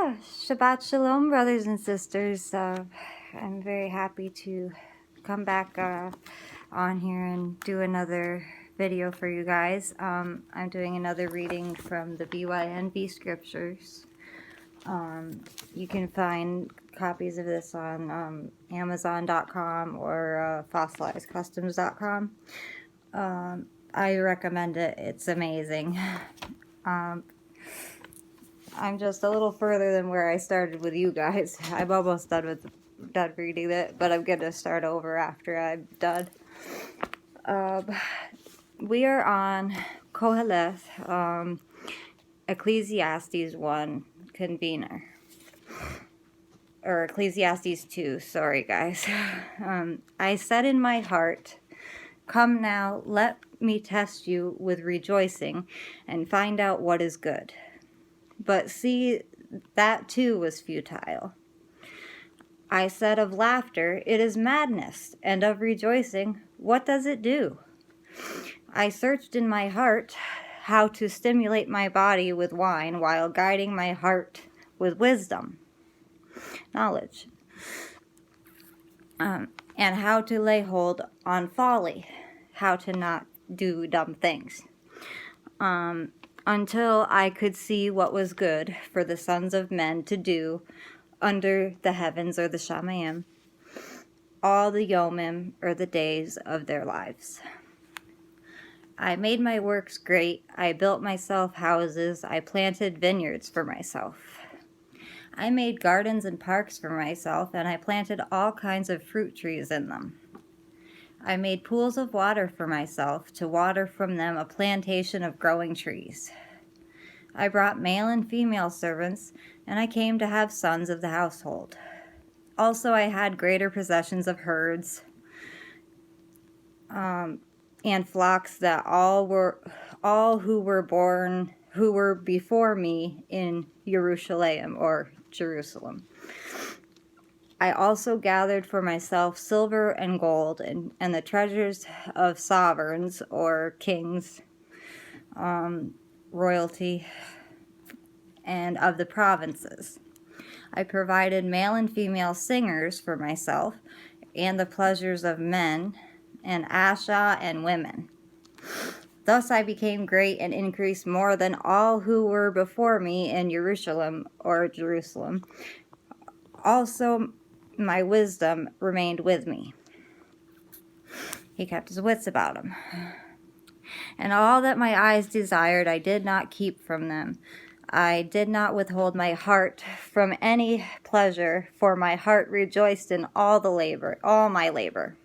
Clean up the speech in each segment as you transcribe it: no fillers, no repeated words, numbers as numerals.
Shabbat Shalom, brothers and sisters. I'm very happy to come back on here and do another video for you guys. I'm doing another reading from the BYNB scriptures. You can find copies of this on Amazon.com or fossilizedcustoms.com. I recommend it. It's amazing. I'm just a little further than where I started with you guys. I'm almost done reading it, but I'm going to start over after I'm done. We are on Qoheleth, Ecclesiastes 1, convener. Or Ecclesiastes 2, sorry guys. I said in my heart, "Come now, let me test you with rejoicing and find out what is good." But see, that too was futile. I said of laughter, "It is madness," and of rejoicing, "What does it do?" I searched in my heart how to stimulate my body with wine while guiding my heart with wisdom, knowledge, and how to lay hold on folly, how to not do dumb things. Until I could see what was good for the sons of men to do under the heavens or the Shamayim, all the Yomim or the days of their lives. I made my works great. I built myself houses. I planted vineyards for myself. I made gardens and parks for myself, and I planted all kinds of fruit trees in them. I made pools of water for myself, to water from them a plantation of growing trees. I brought male and female servants, and I came to have sons of the household. Also I had greater possessions of herds, and flocks, that all who were before me in Jerusalem or Jerusalem. I also gathered for myself silver and gold, and the treasures of sovereigns or kings, royalty, and of the provinces. I provided male and female singers for myself, and the pleasures of men, and Asha and women. Thus I became great and increased more than all who were before me in Jerusalem or Jerusalem. Also my wisdom remained with me. He kept his wits about him. And all that my eyes desired I did not keep from them. I did not withhold my heart from any pleasure, for my heart rejoiced in all my labor.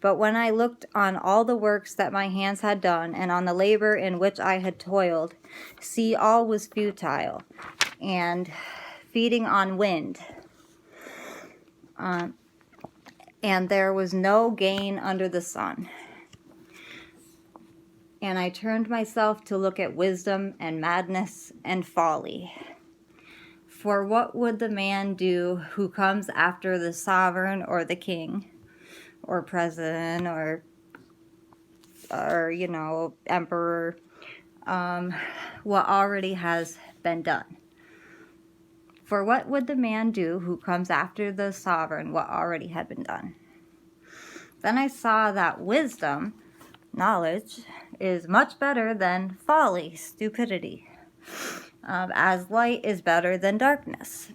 But when I looked on all the works that my hands had done, and on the labor in which I had toiled, see, all was futile, and feeding on wind. And there was no gain under the sun. And I turned myself to look at wisdom and madness and folly. For what would the man do who comes after the sovereign or the king or president or emperor, what already has been done? For what would the man do who comes after the sovereign what already had been done? Then I saw that wisdom, knowledge, is much better than folly, stupidity, as light is better than darkness.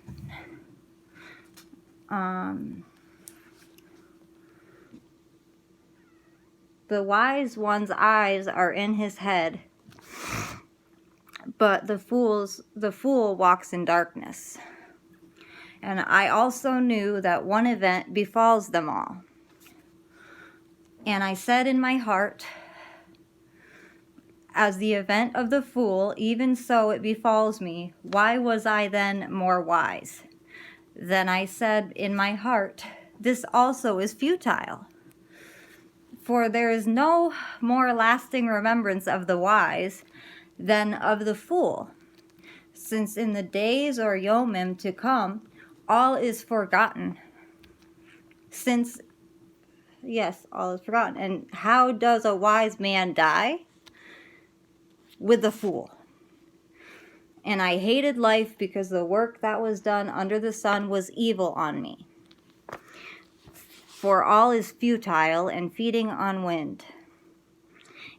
The wise one's eyes are in his head, but the fool walks in darkness. And I also knew that one event befalls them all. And I said in my heart, as the event of the fool, even so it befalls me. Why was I then more wise? Then I said in my heart, this also is futile. For there is no more lasting remembrance of the wise than of the fool, since in the days or yomim to come, all is forgotten. All is forgotten. And how does a wise man die? With the fool. And I hated life because the work that was done under the sun was evil on me. For all is futile and feeding on wind.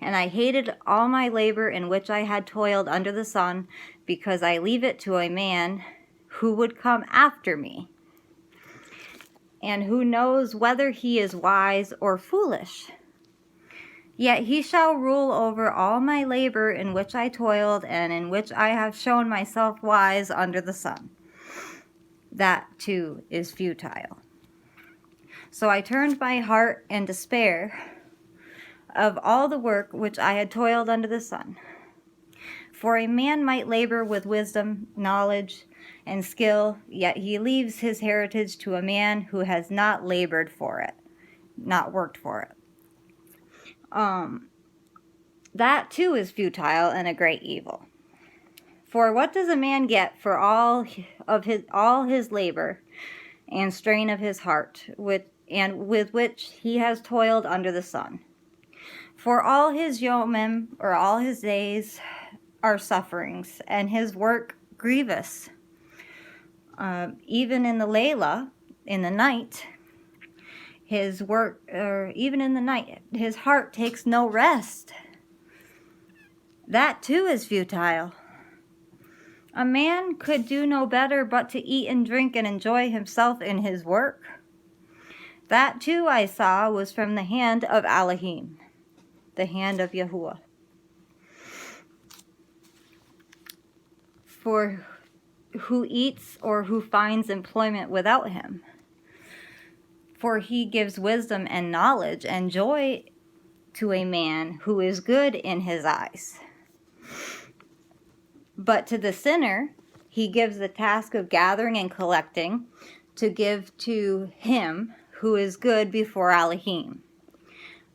And I hated all my labor in which I had toiled under the sun, because I leave it to a man who would come after me, and who knows whether he is wise or foolish. Yet he shall rule over all my labor in which I toiled, and in which I have shown myself wise under the sun. That too is futile. So I turned my heart in despair of all the work which I had toiled under the sun. For a man might labor with wisdom, knowledge, and skill, yet he leaves his heritage to a man who has not labored for it, not worked for it. That too is futile and a great evil. For what does a man get for all his labor and strain of his heart, with which he has toiled under the sun? For all his yomim, or all his days, are sufferings, and his work grievous. Even in the Layla, in the night, his work, or even in the night, his heart takes no rest. That too is futile. A man could do no better but to eat and drink and enjoy himself in his work. That too I saw was from the hand of Elohim, the hand of Yahuah. For who eats or who finds employment without him? For he gives wisdom and knowledge and joy to a man who is good in his eyes. But to the sinner, he gives the task of gathering and collecting to give to him who is good before Elohim.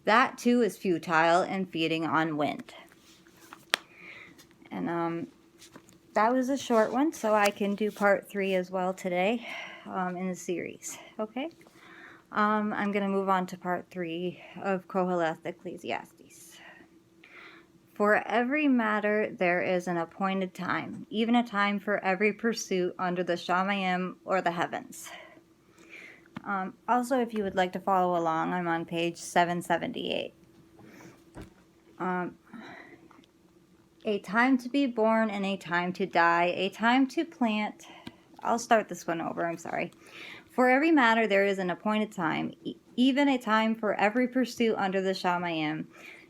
That too is futile and feeding on wind. And that was a short one, so I can do part 3 as well today in the series. Okay? I'm going to move on to part 3 of Qoheleth, Ecclesiastes. For every matter there is an appointed time, even a time for every pursuit under the Shamayim or the heavens. Also, if you would like to follow along, I'm on page 778. A time to be born and a time to die, a time to plant. I'll start this one over, I'm sorry. For every matter there is an appointed time, even a time for every pursuit under the Shamayim,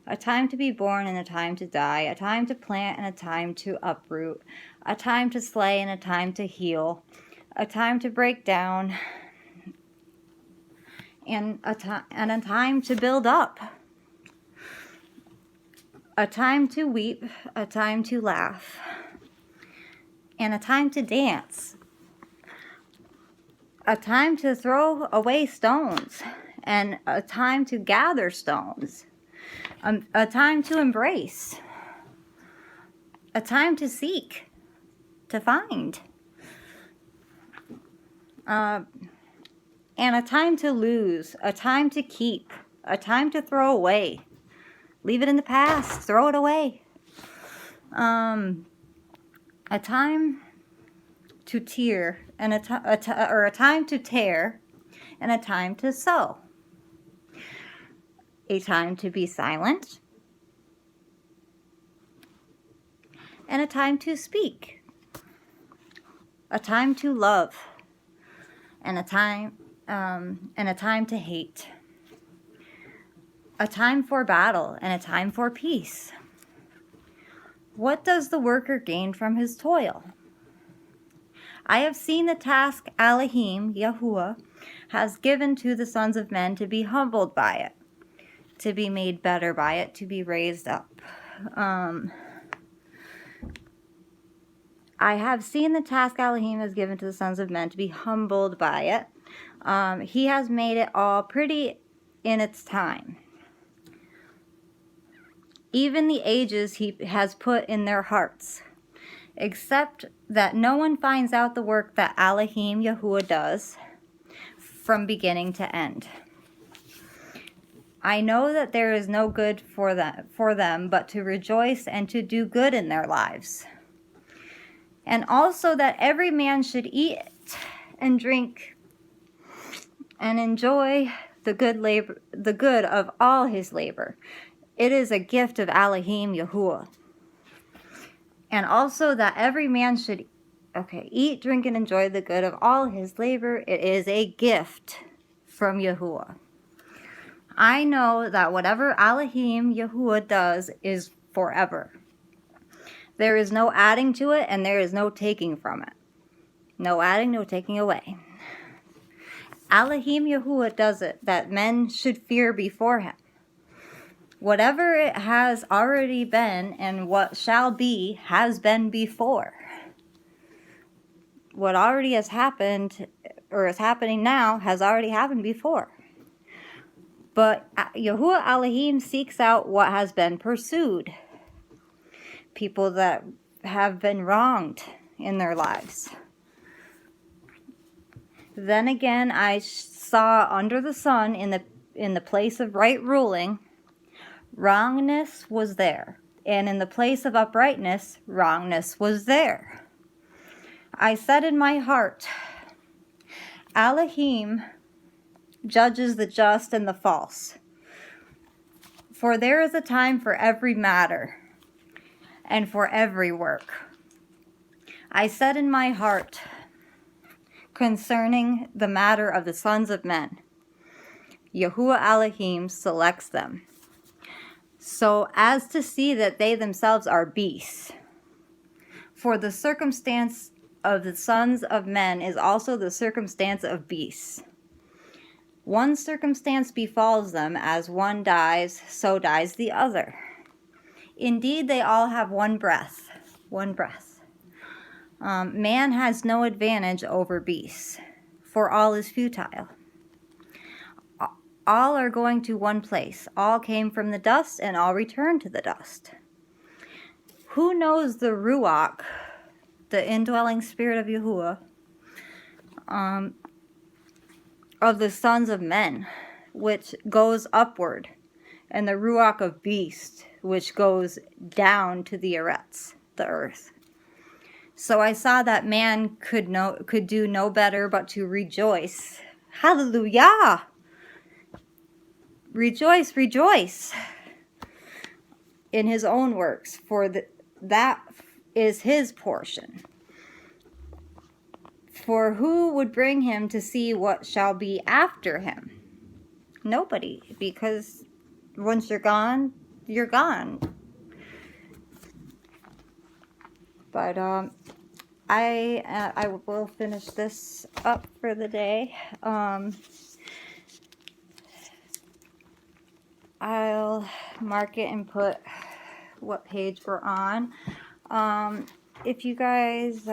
a time to be born and a time to die, a time to plant and a time to uproot, a time to slay and a time to heal, a time to break down, and a time to build up, a time to weep, a time to laugh, and a time to dance, a time to throw away stones, and a time to gather stones, a time to embrace, a time to seek, to find, and a time to lose, a time to keep, a time to throw away. Leave it in the past, throw it away. A time to tear, and a time to tear, and a time to sow. A time to be silent, and a time to speak. A time to love, and a time to hate. A time for battle and a time for peace. What does the worker gain from his toil? I have seen the task Elohim, Yahuah, has given to the sons of men to be humbled by it, to be made better by it, to be raised up. I have seen the task Elohim has given to the sons of men to be humbled by it. He has made it all pretty in its time. Even the ages he has put in their hearts, except that no one finds out the work that Elohim Yahuah does from beginning to end. I know that there is no good for them but to rejoice and to do good in their lives. And also that every man should eat and drink and enjoy the good of all his labor. It is a gift of Elohim Yahuah. And also that every man should eat, drink, and enjoy the good of all his labor. It is a gift from Yahuah. I know that whatever Elohim Yahuah does is forever. There is no adding to it, and there is no taking from it. No adding, no taking away. Elohim Yahuah does it, that men should fear before him. Whatever it has already been and what shall be has been before. What already has happened or is happening now has already happened before. But Yahuah Elohim seeks out what has been pursued. People that have been wronged in their lives. Then again, I saw under the sun in the place of right ruling, wrongness was there. And in the place of uprightness, wrongness was there. I said in my heart, Elohim judges the just and the false. For there is a time for every matter, and for every work. I said in my heart, concerning the matter of the sons of men, Yahuah Elohim selects them, so as to see that they themselves are beasts. For the circumstance of the sons of men is also the circumstance of beasts. One circumstance befalls them, as one dies, so dies the other. Indeed, they all have one breath. Man has no advantage over beasts, for all is futile. All are going to one place. All came from the dust, and all return to the dust. Who knows the Ruach, the indwelling spirit of Yahuah, of the sons of men, which goes upward, and the Ruach of beast, which goes down to the Eretz, the earth. So I saw that man could do no better but to rejoice. Hallelujah! Rejoice, rejoice in his own works, for that is his portion. For who would bring him to see what shall be after him? Nobody, because once you're gone, you're gone. But I will finish this up for the day. I'll mark it and put what page we're on. If you guys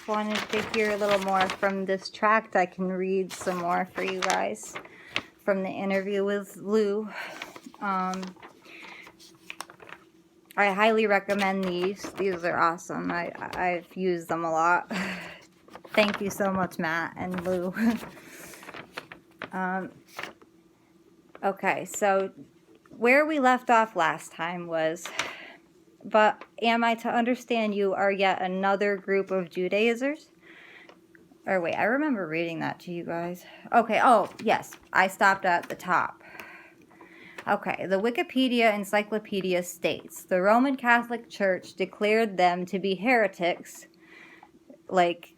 wanted to hear a little more from this tract, I can read some more for you guys from the interview with Lew. I highly recommend these. These are awesome. I've used them a lot. Thank you so much, Matt and Lew. Okay, so where we left off last time was, but am I to understand you are yet another group of Judaizers? Or wait, I remember reading that to you guys. Okay, oh, yes, I stopped at the top. Okay, the Wikipedia Encyclopedia states, the Roman Catholic Church declared them to be heretics, like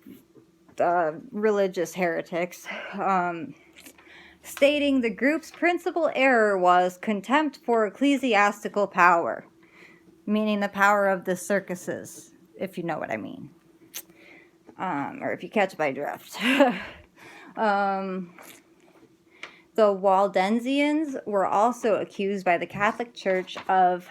religious heretics, stating the group's principal error was contempt for ecclesiastical power, meaning the power of the circuses, if you know what I mean, or if you catch my drift. The Waldensians were also accused by the Catholic Church of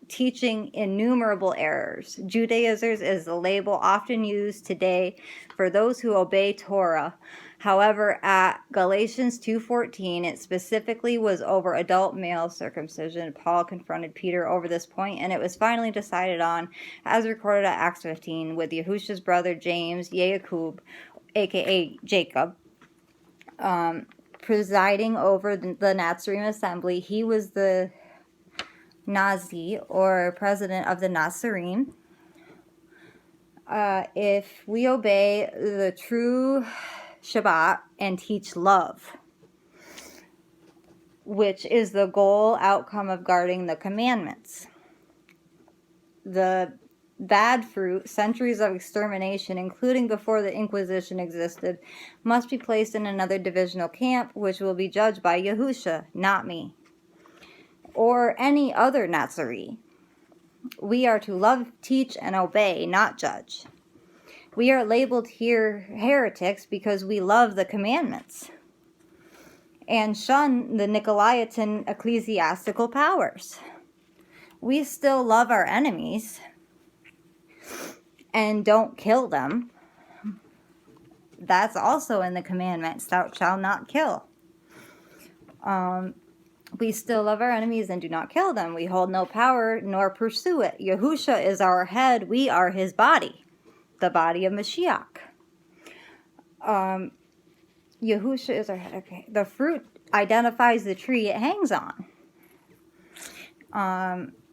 teaching innumerable errors. Judaizers is the label often used today for those who obey Torah. However, at Galatians 2:14, it specifically was over adult male circumcision. Paul confronted Peter over this point, and it was finally decided on, as recorded at Acts 15, with Yahusha's brother James, Yaakov, aka Jacob, presiding over the Nazarene assembly. He was the Nazi, or president of the Nazarene. if we obey the true Shabbat and teach love, which is the goal outcome of guarding the commandments. The bad fruit, centuries of extermination, including before the Inquisition existed, must be placed in another divisional camp, which will be judged by Yahusha, not me, or any other Nazarene. We are to love, teach, and obey, not judge. We are labeled here heretics because we love the commandments and shun the Nicolaitan ecclesiastical powers. We still love our enemies and don't kill them. That's also in the commandments, thou shalt not kill. We still love our enemies and do not kill them. We hold no power nor pursue it. Yahusha is our head. We are his body, the body of Mashiach. Yahusha is our head. Okay. The fruit identifies the tree it hangs on.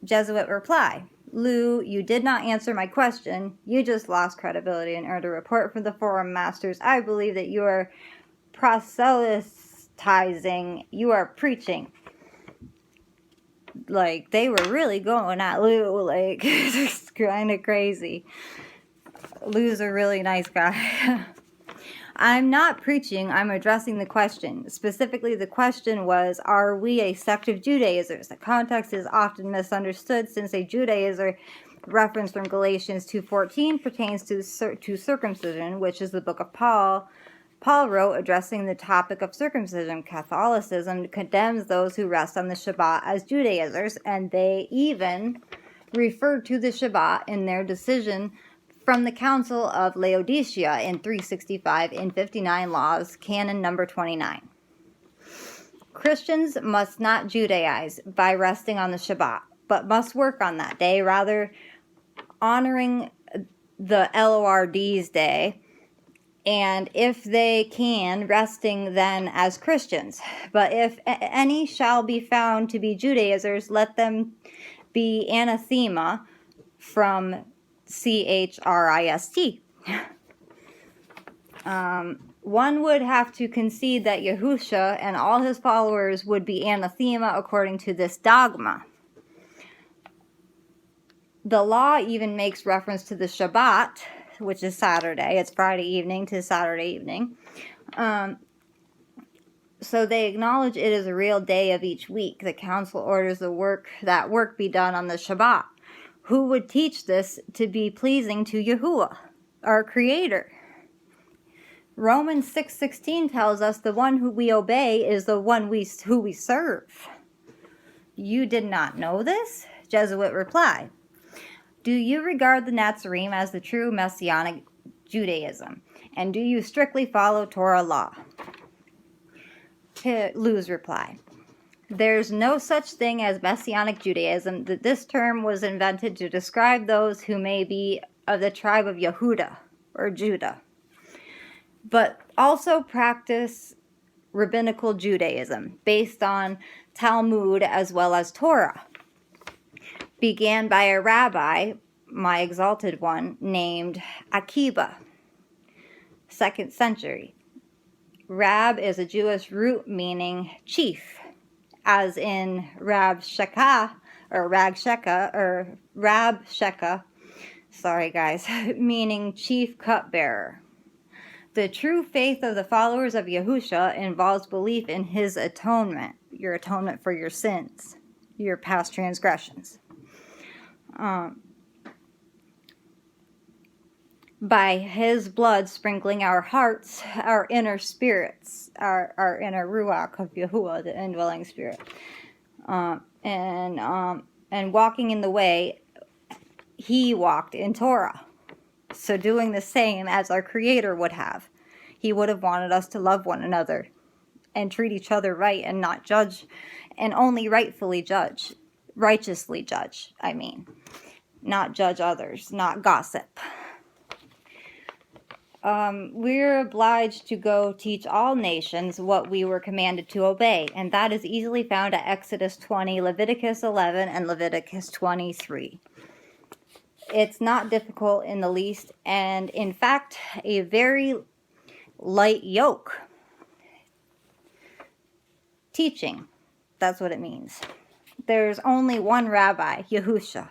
Jesuit reply. Lew, you did not answer my question. You just lost credibility and earned a report from the forum masters. I believe that you are proselytizing. You are preaching. Like, they were really going at Lew. Like, it's kind of crazy. Lew's a really nice guy. I'm not preaching, I'm addressing the question. Specifically, the question was, are we a sect of Judaizers? The context is often misunderstood since a Judaizer reference from Galatians 2:14 pertains to circumcision, which is the book of Paul. Paul wrote addressing the topic of circumcision. Catholicism condemns those who rest on the Shabbat as Judaizers, and they even referred to the Shabbat in their decision from the Council of Laodicea in 365 in 59 Laws, Canon number 29. Christians must not Judaize by resting on the Shabbat, but must work on that day, rather honoring the Lord's day, and if they can, resting then as Christians. But if any shall be found to be Judaizers, let them be anathema from Christ. One would have to concede that Yahusha and all his followers would be anathema according to this dogma. The law even makes reference to the Shabbat, which is Saturday. It's Friday evening to Saturday evening. So they acknowledge it is a real day of each week. The council orders that work be done on the Shabbat. Who would teach this to be pleasing to Yahuah, our Creator? Romans 6:16 tells us the one who we obey is the one who we serve. You did not know this? Jesuit reply. Do you regard the Nazarene as the true Messianic Judaism? And do you strictly follow Torah law? Lew's reply. There's no such thing as Messianic Judaism. This term was invented to describe those who may be of the tribe of Yehuda or Judah, but also practice rabbinical Judaism based on Talmud as well as Torah. Began by a rabbi, my exalted one, named Akiba, 2nd century. Rab is a Jewish root meaning chief, as in Rab Shekah, or Rag Shekah, or Rab Shekah, sorry guys, meaning chief cupbearer. The true faith of the followers of Yahusha involves belief in his atonement, your atonement for your sins, your past transgressions. By his blood sprinkling our hearts, our inner spirits, our inner ruach of Yahuah, the indwelling spirit, and walking in the way he walked in Torah. So doing the same as our Creator would have. He would have wanted us to love one another and treat each other right and not judge, and only rightfully judge, righteously judge, not judge others, not gossip. We're obliged to go teach all nations what we were commanded to obey, and that is easily found at Exodus 20, Leviticus 11, and Leviticus 23. It's not difficult in the least, and in fact, a very light yoke. Teaching, that's what it means. There's only one rabbi, Yahusha.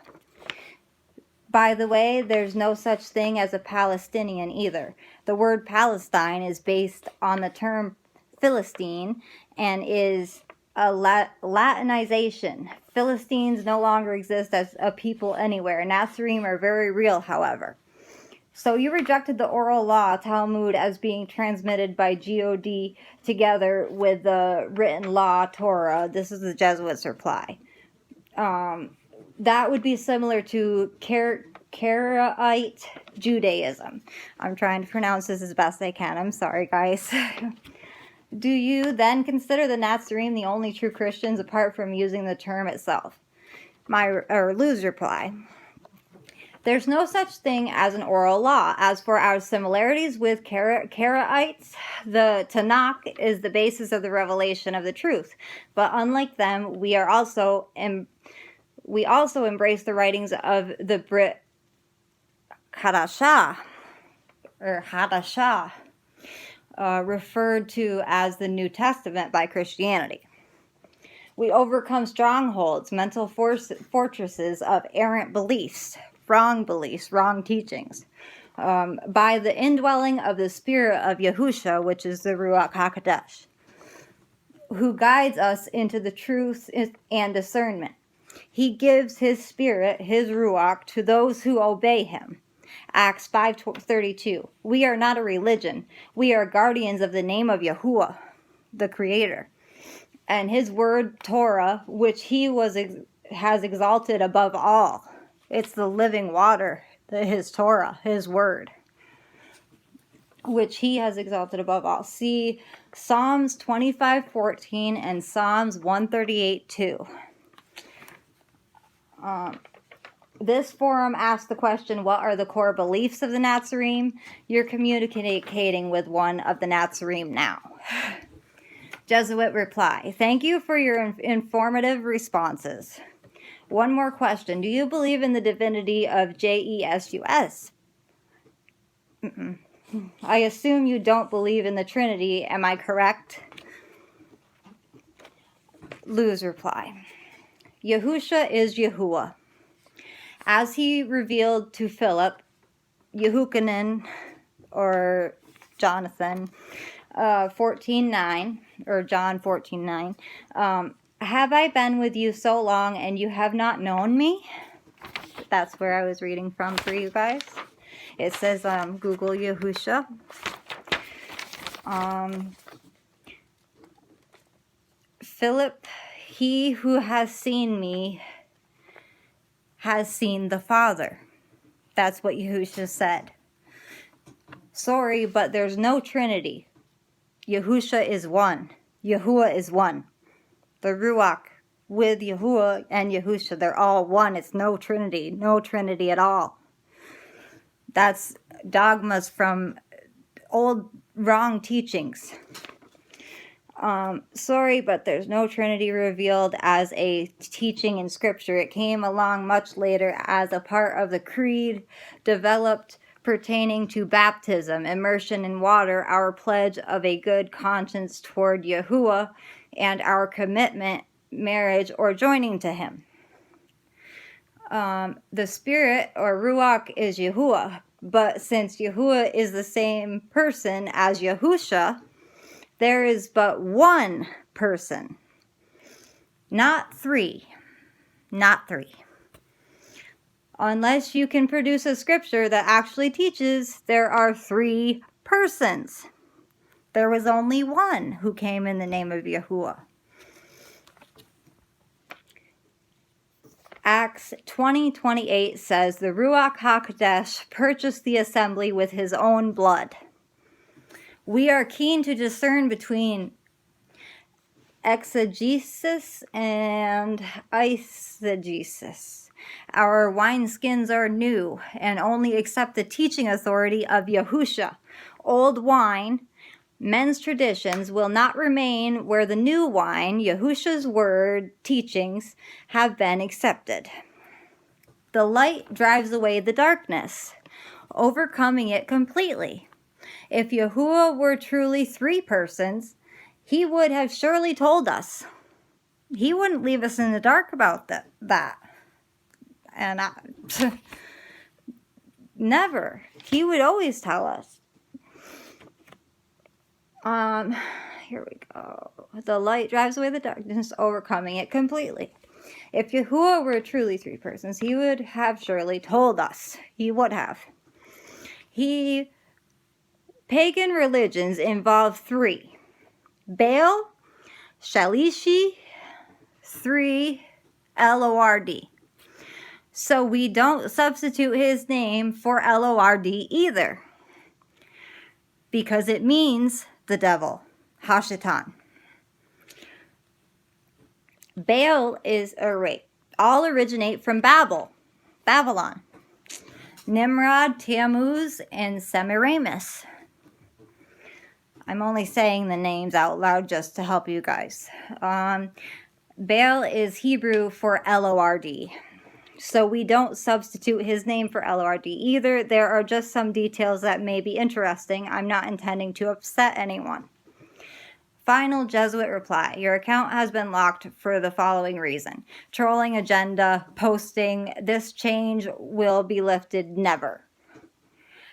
By the way, there's no such thing as a Palestinian either. The word Palestine is based on the term Philistine and is a Latinization. Philistines no longer exist as a people anywhere. Nazarene are very real, however. So you rejected the oral law, Talmud, as being transmitted by God together with the written law, Torah. This is the Jesuits' reply. That would be similar to Karaite Judaism. I'm trying to pronounce this as best I can. I'm sorry, guys. Do you then consider the Nazarene the only true Christians apart from using the term itself? Lew's reply. There's no such thing as an oral law. As for our similarities with Karaites, the Tanakh is the basis of the revelation of the truth. But unlike them, we also embrace the writings of the Brit Hadashah, referred to as the New Testament by Christianity. We overcome strongholds, mental fortresses of errant beliefs, wrong teachings, by the indwelling of the Spirit of Yahusha, which is the Ruach HaKodesh, who guides us into the truth and discernment. He gives his Spirit, his Ruach, to those who obey him. Acts 5:32. We are not a religion. We are guardians of the name of Yahuah, the Creator, and his word, Torah, which he has exalted above all. It's the living water, his Torah, his word, which he has exalted above all. See Psalms 25:14 and Psalms 138:2. This forum asks the question, what are the core beliefs of the Nazarene? You're communicating with one of the Nazarene now. Jesuit reply. Thank you for your informative responses. One more question. Do you believe in the divinity of Jesus? I assume you don't believe in the Trinity. Am I correct? Lew's reply. Yahusha is Yahuah. As he revealed to Philip, Yehukanan, or Jonathan, 14:9, or John 14:9, have I been with you so long and you have not known me? That's where I was reading from for you guys. It says, Google Yahusha. Philip, he who has seen me has seen the Father. That's what Yahusha said. Sorry, but there's no Trinity. Yahusha is one. Yahuah is one. The Ruach with Yahuah and Yahusha, they're all one. It's no Trinity. No Trinity at all. That's dogmas from old wrong teachings. Sorry, but there's no Trinity revealed as a teaching in Scripture. It came along much later as a part of the creed developed pertaining to baptism, immersion in water, our pledge of a good conscience toward Yahuah, and our commitment, marriage, or joining to him. The Spirit, or Ruach, is Yahuah, but since Yahuah is the same person as Yahusha, there is but one person, not three. Not three. Unless you can produce a scripture that actually teaches there are three persons. There was only one who came in the name of Yahuah. Acts 20:28 says, the Ruach HaKodesh purchased the assembly with his own blood. We are keen to discern between exegesis and eisegesis. Our wineskins are new and only accept the teaching authority of Yahusha. Old wine, men's traditions, will not remain where the new wine, Yahusha's word, teachings, have been accepted. The light drives away the darkness, overcoming it completely. If Yahuah were truly three persons, he would have surely told us. He wouldn't leave us in the dark about that. And never. He would always tell us. Here we go. The light drives away the darkness, overcoming it completely. If Yahuah were truly three persons, he would have surely told us. He would have. Pagan religions involve three. Baal, Shalishi, 3, Lord. So we don't substitute his name for Lord either, because it means the devil, Hashatan. Baal is a rape. All originate from Babylon. Nimrod, Tammuz, and Semiramis. I'm only saying the names out loud just to help you guys. Baal is Hebrew for Lord. So we don't substitute his name for Lord either. There are just some details that may be interesting. I'm not intending to upset anyone. Final Jesuit reply. Your account has been locked for the following reason. Trolling agenda, posting, this change will be lifted never.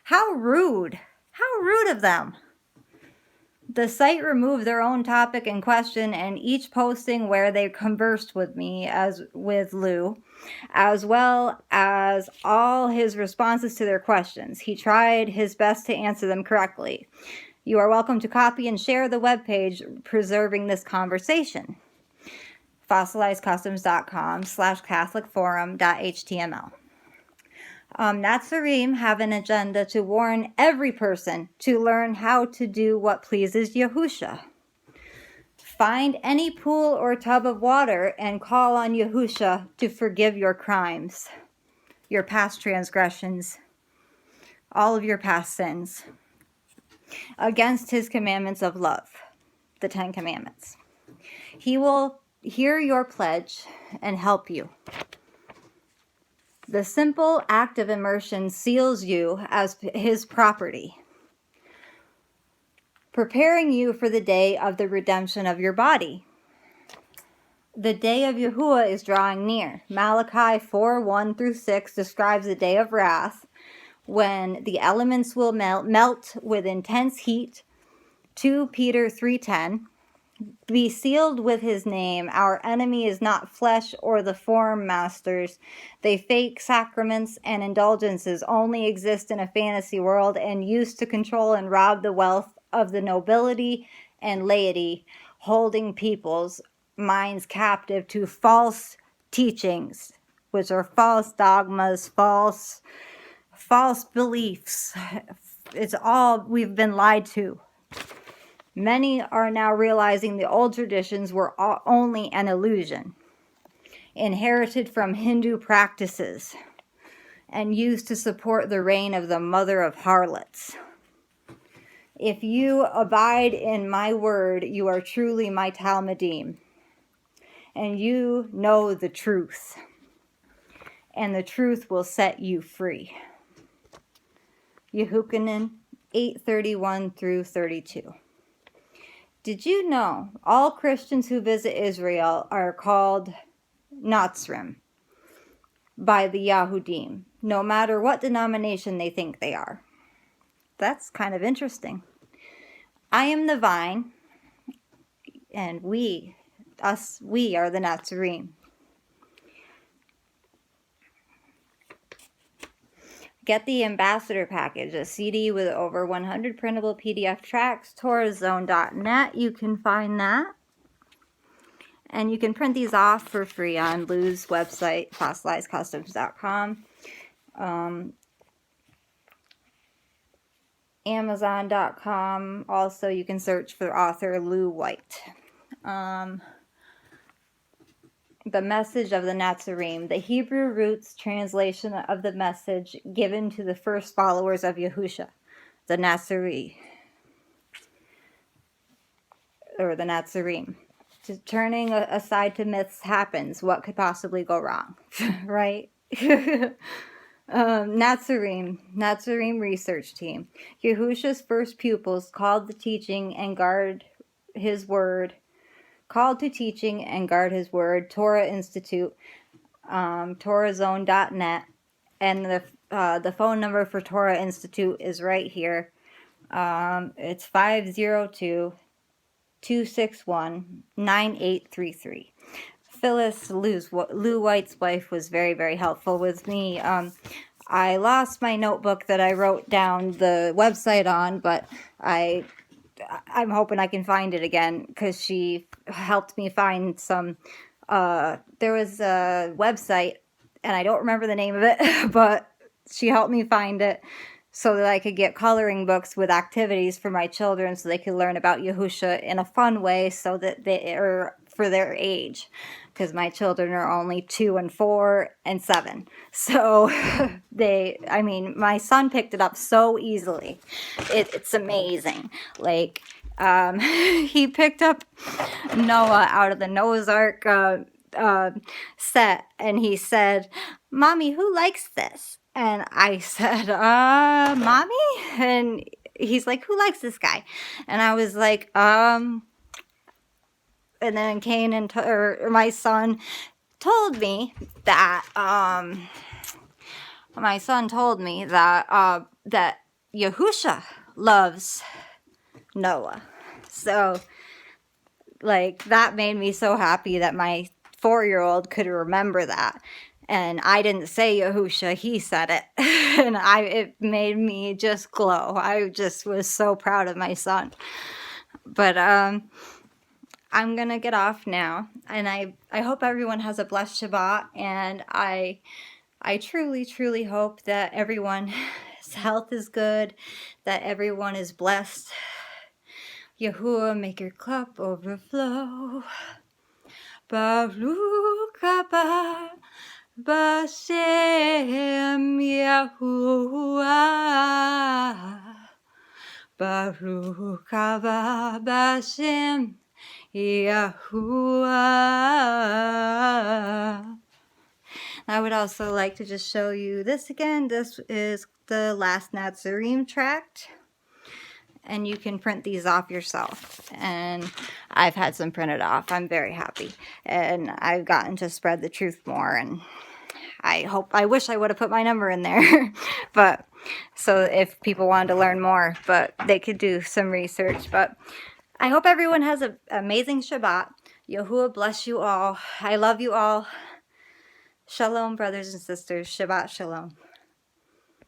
How rude. How rude of them. The site removed their own topic in question and each posting where they conversed with me, as with Lew, as well as all his responses to their questions. He tried his best to answer them correctly. You are welcome to copy and share the webpage preserving this conversation. fossilizedcustoms.com/catholicforum.html. Nazarene have an agenda to warn every person to learn how to do what pleases Yahusha. Find any pool or tub of water and call on Yahusha to forgive your crimes, your past transgressions, all of your past sins, against his commandments of love, the 10 Commandments. He will hear your pledge and help you. The simple act of immersion seals you as his property, preparing you for the day of the redemption of your body. The day of Yahuah is drawing near. Malachi 4:1-6 describes the day of wrath, when the elements will melt with intense heat. 2 Peter 3:10. Be sealed with his name. Our enemy is not flesh or the form masters. They fake sacraments and indulgences, only exist in a fantasy world and used to control and rob the wealth of the nobility and laity, holding people's minds captive to false teachings, which are false dogmas, false beliefs. It's all we've been lied to. Many are now realizing the old traditions were only an illusion, inherited from Hindu practices, and used to support the reign of the mother of harlots. If you abide in my word, you are truly my Talmudim, and you know the truth, and the truth will set you free. Yehukanan 8:31-32. Did you know all Christians who visit Israel are called Nazarene by the Yahudim, no matter what denomination they think they are? That's kind of interesting. I am the vine, and we are the Nazarene. Get the Ambassador Package, a CD with over 100 printable PDF tracks, tourzone.net. You can find that. And you can print these off for free on Lew's website, fossilizedcustoms.com. Amazon.com. Also, you can search for author Lew White. The message of the Nazarene, the Hebrew roots translation of the message given to the first followers of Yahusha, the Nazarene, or the Nazarene. Turning aside to myths happens. What could possibly go wrong, right? Nazarene research team. Yahusha's first pupils called to teaching and guard his word. Torah Institute, TorahZone.net, and the phone number for Torah Institute is right here. It's 502-261-9833. Phyllis, Lew White's wife, was very, very helpful with me. I lost my notebook that I wrote down the website on, but I'm hoping I can find it again, because she helped me find some. There was a website, and I don't remember the name of it, but she helped me find it so that I could get coloring books with activities for my children, so they could learn about Yahusha in a fun way, so that they are for their age, because my children are only 2 and 4 and 7. So my son picked it up so easily. It's amazing. Like, he picked up Noah out of the Noah's Ark set, and he said, "Mommy, who likes this?" And I said, "Mommy?" And he's like, "Who likes this guy?" And I was like, and then my son told me that, that Yahusha loves Noah. So, like, that made me so happy that my 4-year-old could remember that. And I didn't say Yahusha, he said it. And it made me just glow. I just was so proud of my son. But, I'm gonna get off now, and I hope everyone has a blessed Shabbat, and I truly, truly hope that everyone's health is good, that everyone is blessed. Yahuah, make your cup overflow. Baruch haba b'Shem Yahuah. Baruch haba b'Shem Yahuah. I would also like to just show you this again. This is the last Nazarene tract, and you can print these off yourself. And I've had some printed off. I'm very happy, and I've gotten to spread the truth more. And I wish I would have put my number in there, but so if people wanted to learn more, but they could do some research. But I hope everyone has an amazing Shabbat. Yahuah bless you all. I love you all. Shalom, brothers and sisters. Shabbat Shalom.